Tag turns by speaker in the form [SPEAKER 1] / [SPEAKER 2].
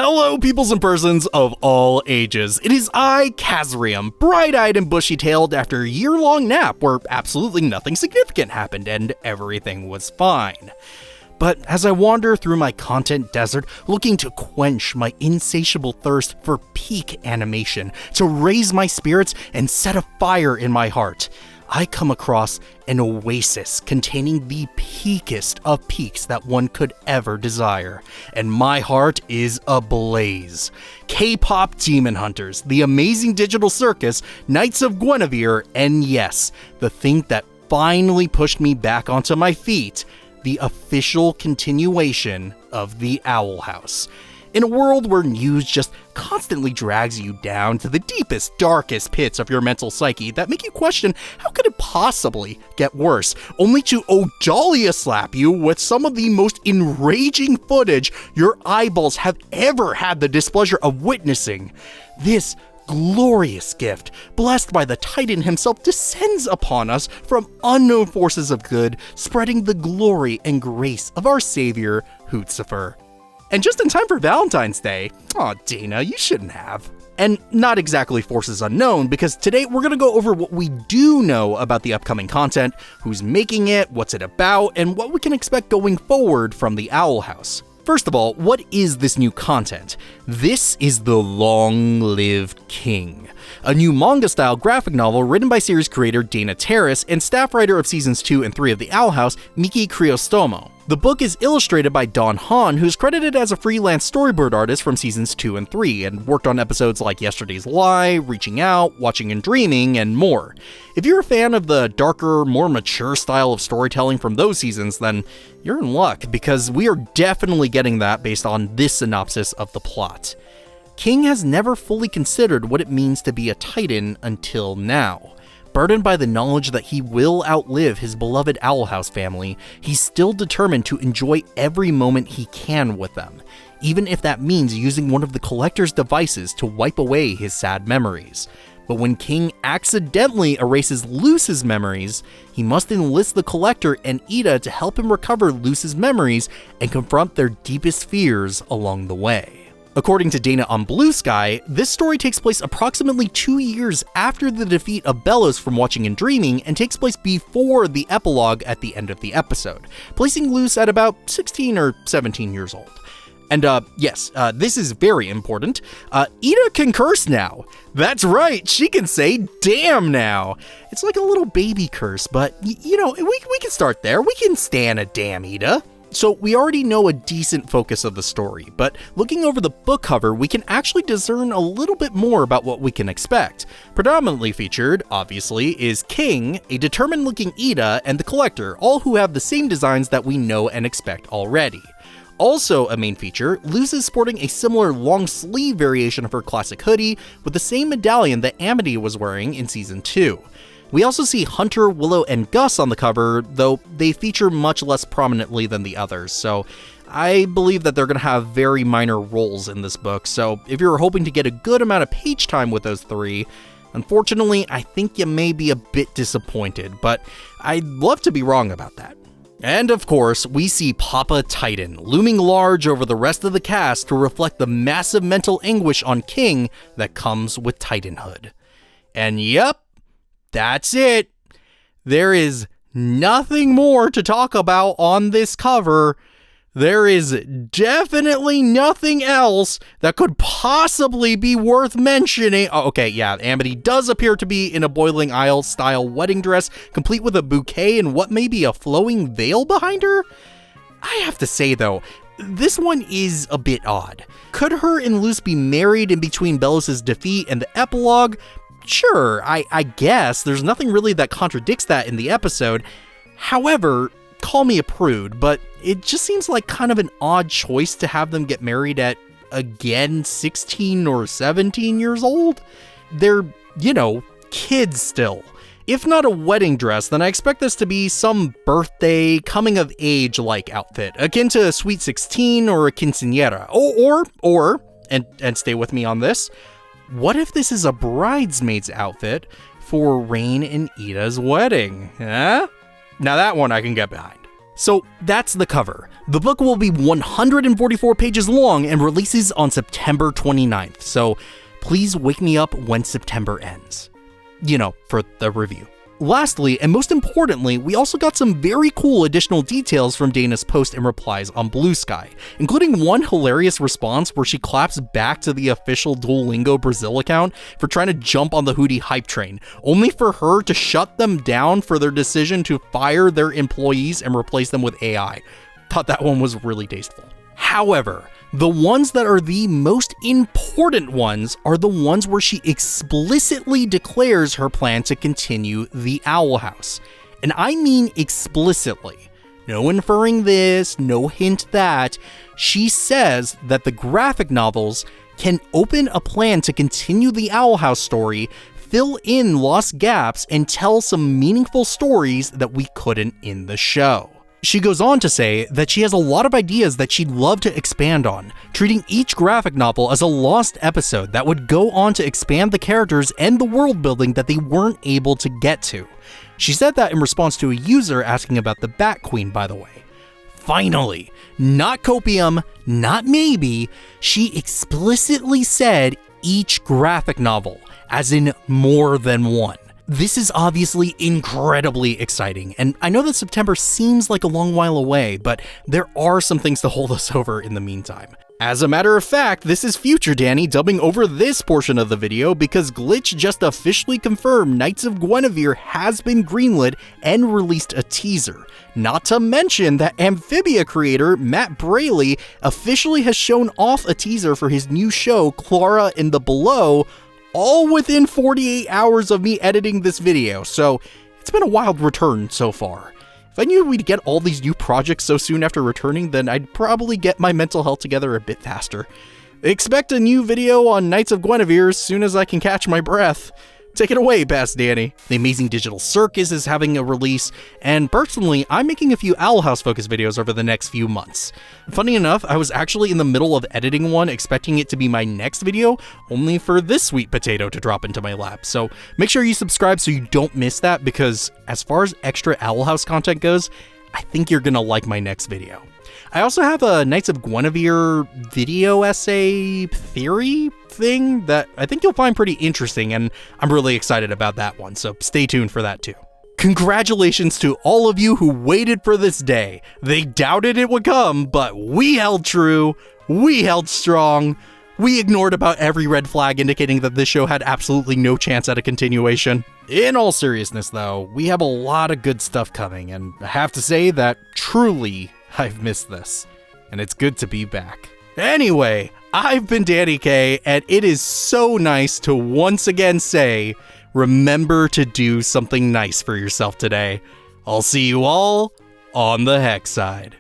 [SPEAKER 1] Hello, peoples and persons of all ages. It is I, Kazriam, bright-eyed and bushy-tailed after a year-long nap where absolutely nothing significant happened and everything was fine. But as I wander through my content desert, looking to quench my insatiable thirst for peak animation, to raise my spirits and set a fire in my heart, I come across an oasis containing the peakest of peaks that one could ever desire, and my heart is ablaze. K-pop Demon Hunters, the amazing digital circus, Knights of Guinevere, and yes, the thing that finally pushed me back onto my feet, the official continuation of the Owl House. In a world where news just constantly drags you down to the deepest, darkest pits of your mental psyche that make you question how could it possibly get worse, only to Odalia slap you with some of the most enraging footage your eyeballs have ever had the displeasure of witnessing. This glorious gift, blessed by the Titan himself, descends upon us from unknown forces of good, spreading the glory and grace of our savior, Hootzifer. And just in time for Valentine's Day. Aw, Dana, you shouldn't have. And not exactly forces unknown, because today we're gonna go over what we do know about the upcoming content, who's making it, what's it about, and what we can expect going forward from the Owl House. First of all, what is this new content? This is the Long-Live King, a new manga-style graphic novel written by series creator Dana Terrace and staff writer of seasons 2 and 3 of The Owl House, Miki Crisostomo. The book is illustrated by Don Hahn, who's credited as a freelance storyboard artist from seasons 2 and 3, and worked on episodes like Yesterday's Lie, Reaching Out, Watching and Dreaming, and more. If you're a fan of the darker, more mature style of storytelling from those seasons, then you're in luck, because we are definitely getting that based on this synopsis of the plot. King has never fully considered what it means to be a Titan until now. Burdened by the knowledge that he will outlive his beloved Owl House family, he's still determined to enjoy every moment he can with them, even if that means using one of the Collector's devices to wipe away his sad memories. But when King accidentally erases Luce's memories, he must enlist the Collector and Ida to help him recover Luce's memories and confront their deepest fears along the way. According to Dana on Blue Sky, this story takes place approximately 2 years after the defeat of Bellows from Watching and Dreaming and takes place before the epilogue at the end of the episode, placing Luce at about 16 or 17 years old. And yes, this is very important. Ida can curse now. That's right, she can say damn now. It's like a little baby curse, but you know, we can start there. We can stand a damn Ida. So we already know a decent focus of the story, but looking over the book cover, we can actually discern a little bit more about what we can expect. Predominantly featured, obviously, is King, a determined-looking Ida, and the Collector, all who have the same designs that we know and expect already. Also a main feature, Luz is sporting a similar long sleeve variation of her classic hoodie with the same medallion that Amity was wearing in Season 2. We also see Hunter, Willow, and Gus on the cover, though they feature much less prominently than the others, so I believe that they're going to have very minor roles in this book, so if you're hoping to get a good amount of page time with those three, unfortunately, I think you may be a bit disappointed, but I'd love to be wrong about that. And of course, we see Papa Titan looming large over the rest of the cast to reflect the massive mental anguish on King that comes with Titanhood. And yep, that's it. There is nothing more to talk about on this cover. There is definitely nothing else that could possibly be worth mentioning. Oh, okay, yeah, Amity does appear to be in a Boiling Isle style wedding dress, complete with a bouquet and what may be a flowing veil behind her. I have to say though, this one is a bit odd. Could her and Luce be married in between Bellows' defeat and the epilogue? Sure, I guess. There's nothing really that contradicts that in the episode. However, call me a prude, but it just seems like kind of an odd choice to have them get married at, again, 16 or 17 years old. They're, you know, kids still. If not a wedding dress, then I expect this to be some birthday, coming-of-age-like outfit, akin to a Sweet 16 or a quinceañera. Or, and stay with me on this, what if this is a bridesmaid's outfit for Rain and Ida's wedding? Huh? Now that one I can get behind. So that's the cover. The book will be 144 pages long and releases on September 29th, so please wake me up when September ends. You know, for the review. Lastly, and most importantly, we also got some very cool additional details from Dana's post and replies on Blue Sky, including one hilarious response where she claps back to the official Duolingo Brazil account for trying to jump on the Hooty hype train, only for her to shut them down for their decision to fire their employees and replace them with AI. Thought that one was really tasteful. However, the ones that are the most important ones are the ones where she explicitly declares her plan to continue the Owl House. And I mean explicitly. No inferring this, no hint that. She says that the graphic novels can open a plan to continue the Owl House story, fill in lost gaps, and tell some meaningful stories that we couldn't in the show. She goes on to say that she has a lot of ideas that she'd love to expand on, treating each graphic novel as a lost episode that would go on to expand the characters and the world building that they weren't able to get to. She said that in response to a user asking about the Bat Queen, by the way. Finally, not copium, not maybe, she explicitly said each graphic novel, as in more than one. This is obviously incredibly exciting, and I know that September seems like a long while away, but there are some things to hold us over in the meantime. As a matter of fact, this is future Danny dubbing over this portion of the video because Glitch just officially confirmed Knights of Guinevere has been greenlit and released a teaser. Not to mention that Amphibia creator Matt Braley officially has shown off a teaser for his new show, Clara in the Below, all within 48 hours of me editing this video, so it's been a wild return so far. If I knew we'd get all these new projects so soon after returning, then I'd probably get my mental health together a bit faster. Expect a new video on Knights of Guinevere as soon as I can catch my breath. Take it away, Past Danny. The Amazing Digital Circus is having a release, and personally, I'm making a few Owl House focus videos over the next few months. Funny enough, I was actually in the middle of editing one, expecting it to be my next video, only for this sweet potato to drop into my lap. So make sure you subscribe so you don't miss that, because as far as extra Owl House content goes, I think you're gonna like my next video. I also have a Knights of Guinevere video essay theory thing that I think you'll find pretty interesting, and I'm really excited about that one, so stay tuned for that too. Congratulations to all of you who waited for this day. They doubted it would come, but we held true, we held strong, we ignored about every red flag indicating that this show had absolutely no chance at a continuation. In all seriousness though, we have a lot of good stuff coming, and I have to say that truly I've missed this, and it's good to be back. Anyway, I've been Danny K, and it is so nice to once again say, remember to do something nice for yourself today. I'll see you all on the Hex side.